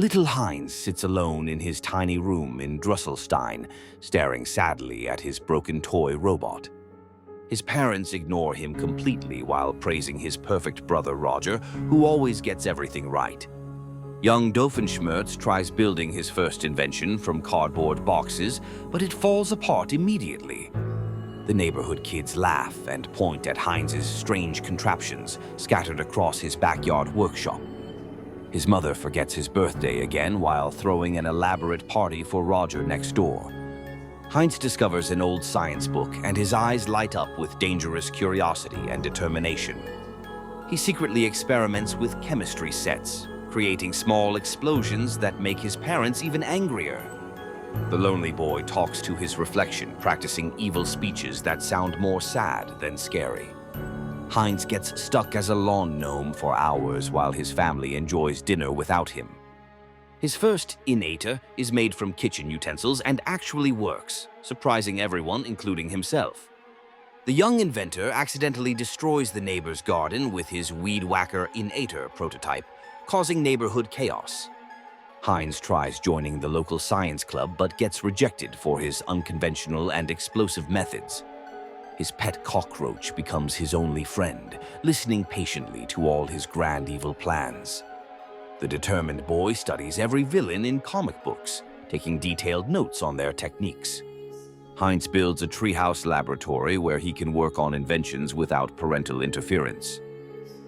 Little Heinz sits alone in his tiny room in Drusselstein, staring sadly at his broken toy robot. His parents ignore him completely while praising his perfect brother Roger, who always gets everything right. Young Doofenshmirtz tries building his first invention from cardboard boxes, but it falls apart immediately. The neighborhood kids laugh and point at Heinz's strange contraptions scattered across his backyard workshop. His mother forgets his birthday again while throwing an elaborate party for Roger next door. Heinz discovers an old science book, and his eyes light up with dangerous curiosity and determination. He secretly experiments with chemistry sets, creating small explosions that make his parents even angrier. The lonely boy talks to his reflection, practicing evil speeches that sound more sad than scary. Heinz gets stuck as a lawn gnome for hours while his family enjoys dinner without him. His first innator is made from kitchen utensils and actually works, surprising everyone, including himself. The young inventor accidentally destroys the neighbor's garden with his Weed Whacker innator prototype, causing neighborhood chaos. Heinz tries joining the local science club but gets rejected for his unconventional and explosive methods. His pet cockroach becomes his only friend, listening patiently to all his grand evil plans. The determined boy studies every villain in comic books, taking detailed notes on their techniques. Heinz builds a treehouse laboratory where he can work on inventions without parental interference.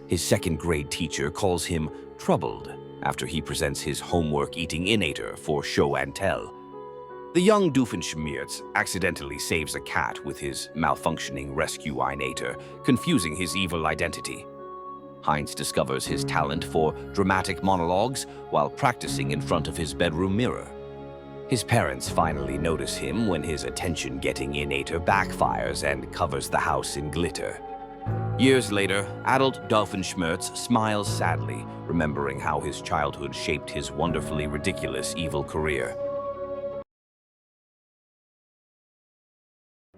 His second-grade teacher calls him troubled after he presents his homework-eating innator for show and tell. The young Doofenshmirtz accidentally saves a cat with his malfunctioning rescue innator, confusing his evil identity. Heinz discovers his talent for dramatic monologues while practicing in front of his bedroom mirror. His parents finally notice him when his attention-getting innator backfires and covers the house in glitter. Years later, adult Doofenshmirtz smiles sadly, remembering how his childhood shaped his wonderfully ridiculous evil career.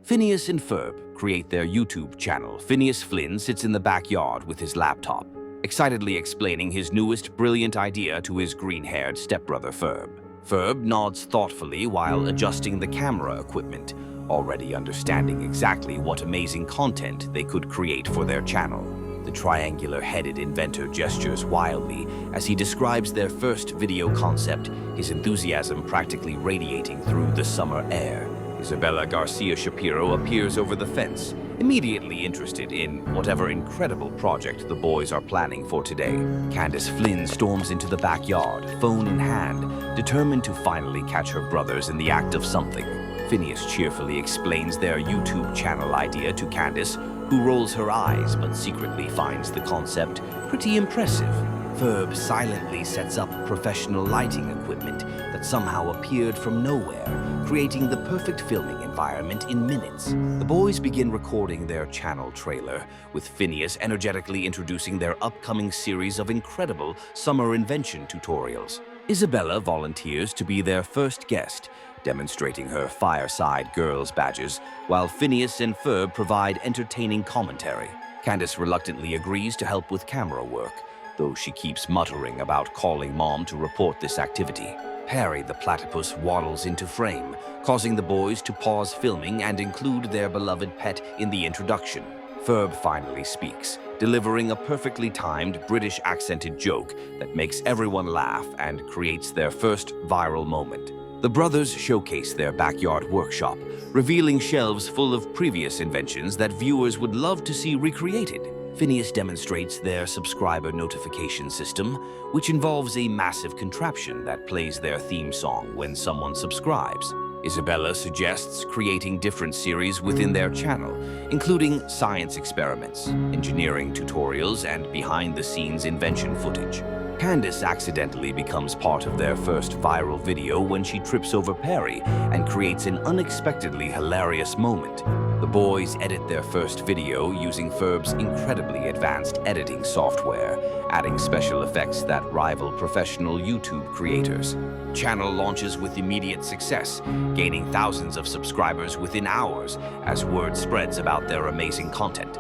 Phineas and Ferb create their YouTube channel. Phineas Flynn sits in the backyard with his laptop, excitedly explaining his newest brilliant idea to his green-haired stepbrother Ferb. Ferb nods thoughtfully while adjusting the camera equipment, already understanding exactly what amazing content they could create for their channel. The triangular-headed inventor gestures wildly as he describes their first video concept, his enthusiasm practically radiating through the summer air. Isabella Garcia Shapiro appears over the fence, immediately interested in whatever incredible project the boys are planning for today. Candace Flynn storms into the backyard, phone in hand, determined to finally catch her brothers in the act of something. Phineas cheerfully explains their YouTube channel idea to Candace, who rolls her eyes but secretly finds the concept pretty impressive. Ferb silently sets up professional lighting equipment that somehow appeared from nowhere, creating the perfect filming environment in minutes. The boys begin recording their channel trailer, with Phineas energetically introducing their upcoming series of incredible summer invention tutorials. Isabella volunteers to be their first guest, demonstrating her Fireside Girls badges, while Phineas and Ferb provide entertaining commentary. Candace reluctantly agrees to help with camera work, though she keeps muttering about calling Mom to report this activity. Perry the platypus waddles into frame, causing the boys to pause filming and include their beloved pet in the introduction. Ferb finally speaks, delivering a perfectly timed British accented joke that makes everyone laugh and creates their first viral moment. The brothers showcase their backyard workshop, revealing shelves full of previous inventions that viewers would love to see recreated. Phineas demonstrates their subscriber notification system, which involves a massive contraption that plays their theme song when someone subscribes. Isabella suggests creating different series within their channel, including science experiments, engineering tutorials, and behind-the-scenes invention footage. Candace accidentally becomes part of their first viral video when she trips over Perry and creates an unexpectedly hilarious moment. The boys edit their first video using Ferb's incredibly advanced editing software, adding special effects that rival professional YouTube creators. Channel launches with immediate success, gaining thousands of subscribers within hours as word spreads about their amazing content.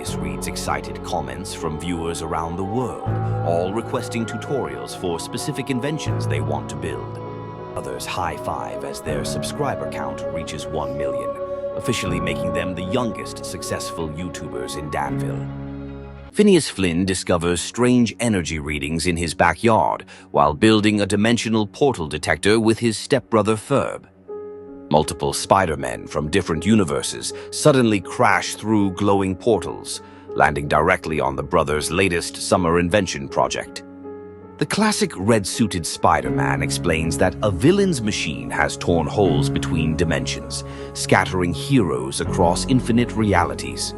Phineas reads excited comments from viewers around the world, all requesting tutorials for specific inventions they want to build. Others high-five as their subscriber count reaches 1 million, officially making them the youngest successful YouTubers in Danville. Phineas Flynn discovers strange energy readings in his backyard while building a dimensional portal detector with his stepbrother Ferb. Multiple Spider-Men from different universes suddenly crash through glowing portals, landing directly on the brothers' latest summer invention project. The classic red-suited Spider-Man explains that a villain's machine has torn holes between dimensions, scattering heroes across infinite realities.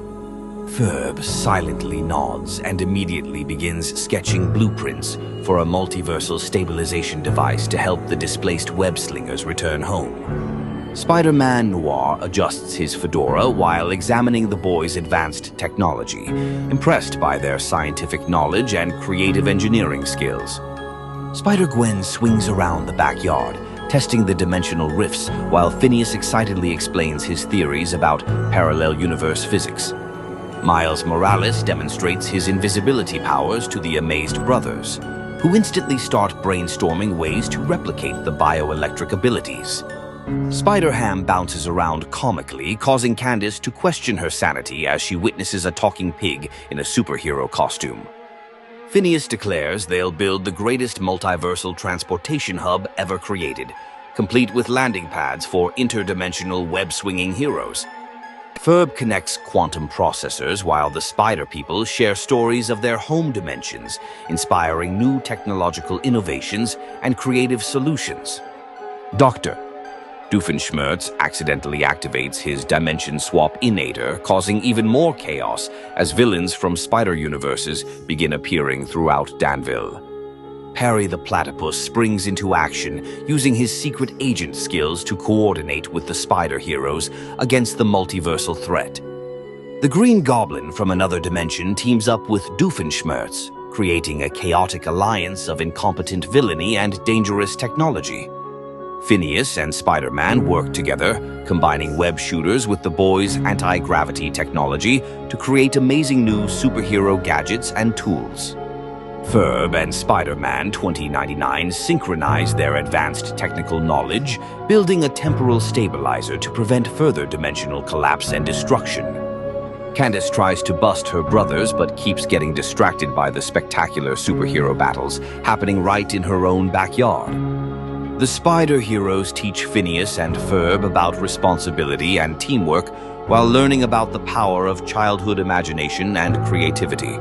Ferb silently nods and immediately begins sketching blueprints for a multiversal stabilization device to help the displaced web-slingers return home. Spider-Man Noir adjusts his fedora while examining the boys' advanced technology, impressed by their scientific knowledge and creative engineering skills. Spider-Gwen swings around the backyard, testing the dimensional rifts while Phineas excitedly explains his theories about parallel universe physics. Miles Morales demonstrates his invisibility powers to the amazed brothers, who instantly start brainstorming ways to replicate the bioelectric abilities. Spider-Ham bounces around comically, causing Candace to question her sanity as she witnesses a talking pig in a superhero costume. Phineas declares they'll build the greatest multiversal transportation hub ever created, complete with landing pads for interdimensional web-swinging heroes. Ferb connects quantum processors while the Spider People share stories of their home dimensions, inspiring new technological innovations and creative solutions. Dr. Doofenshmirtz accidentally activates his dimension swap innator, causing even more chaos as villains from Spider universes begin appearing throughout Danville. Perry the Platypus springs into action, using his secret agent skills to coordinate with the Spider heroes against the multiversal threat. The Green Goblin from another dimension teams up with Doofenshmirtz, creating a chaotic alliance of incompetent villainy and dangerous technology. Phineas and Spider-Man work together, combining web shooters with the boys' anti-gravity technology to create amazing new superhero gadgets and tools. Ferb and Spider-Man 2099 synchronize their advanced technical knowledge, building a temporal stabilizer to prevent further dimensional collapse and destruction. Candace tries to bust her brothers but keeps getting distracted by the spectacular superhero battles happening right in her own backyard. The Spider heroes teach Phineas and Ferb about responsibility and teamwork while learning about the power of childhood imagination and creativity.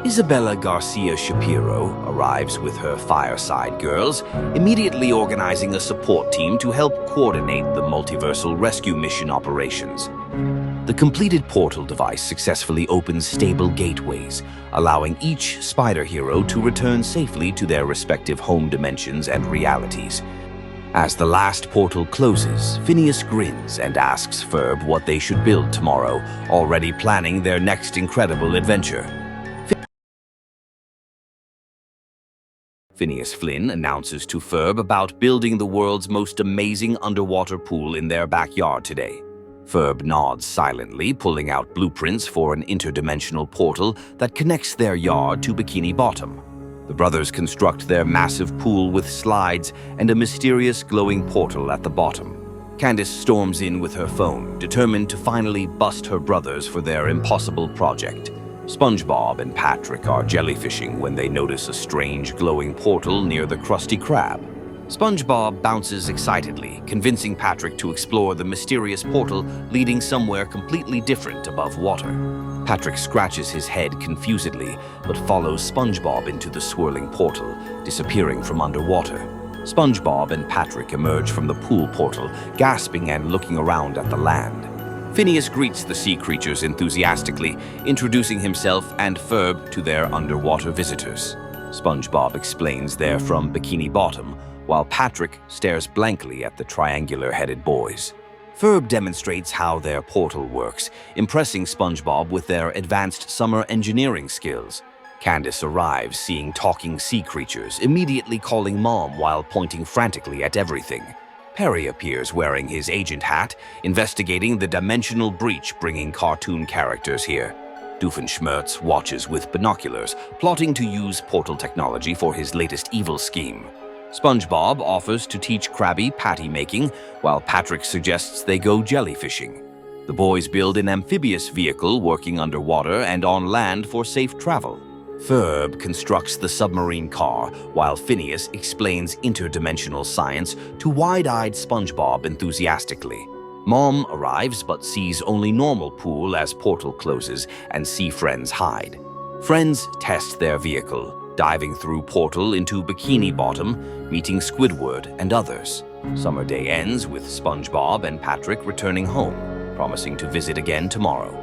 Isabella Garcia Shapiro arrives with her Fireside Girls, immediately organizing a support team to help coordinate the multiversal rescue mission operations. The completed portal device successfully opens stable gateways, allowing each Spider hero to return safely to their respective home dimensions and realities. As the last portal closes, Phineas grins and asks Ferb what they should build tomorrow, already planning their next incredible adventure. Phineas Flynn announces to Ferb about building the world's most amazing underwater pool in their backyard today. Ferb nods silently, pulling out blueprints for an interdimensional portal that connects their yard to Bikini Bottom. The brothers construct their massive pool with slides and a mysterious glowing portal at the bottom. Candace storms in with her phone, determined to finally bust her brothers for their impossible project. SpongeBob and Patrick are jellyfishing when they notice a strange glowing portal near the Krusty Krab. SpongeBob bounces excitedly, convincing Patrick to explore the mysterious portal leading somewhere completely different above water. Patrick scratches his head confusedly, but follows SpongeBob into the swirling portal, disappearing from underwater. SpongeBob and Patrick emerge from the pool portal, gasping and looking around at the land. Phineas greets the sea creatures enthusiastically, introducing himself and Ferb to their underwater visitors. SpongeBob explains they're from Bikini Bottom, while Patrick stares blankly at the triangular-headed boys. Ferb demonstrates how their portal works, impressing SpongeBob with their advanced summer engineering skills. Candace arrives, seeing talking sea creatures, immediately calling Mom while pointing frantically at everything. Perry appears wearing his agent hat, investigating the dimensional breach bringing cartoon characters here. Doofenshmirtz watches with binoculars, plotting to use portal technology for his latest evil scheme. SpongeBob offers to teach Krabby patty making, while Patrick suggests they go jellyfishing. The boys build an amphibious vehicle working underwater and on land for safe travel. Ferb constructs the submarine car, while Phineas explains interdimensional science to wide-eyed SpongeBob enthusiastically. Mom arrives but sees only normal pool as portal closes and see friends hide. Friends test their vehicle, diving through portal into Bikini Bottom, meeting Squidward and others. Summer day ends with SpongeBob and Patrick returning home, promising to visit again tomorrow.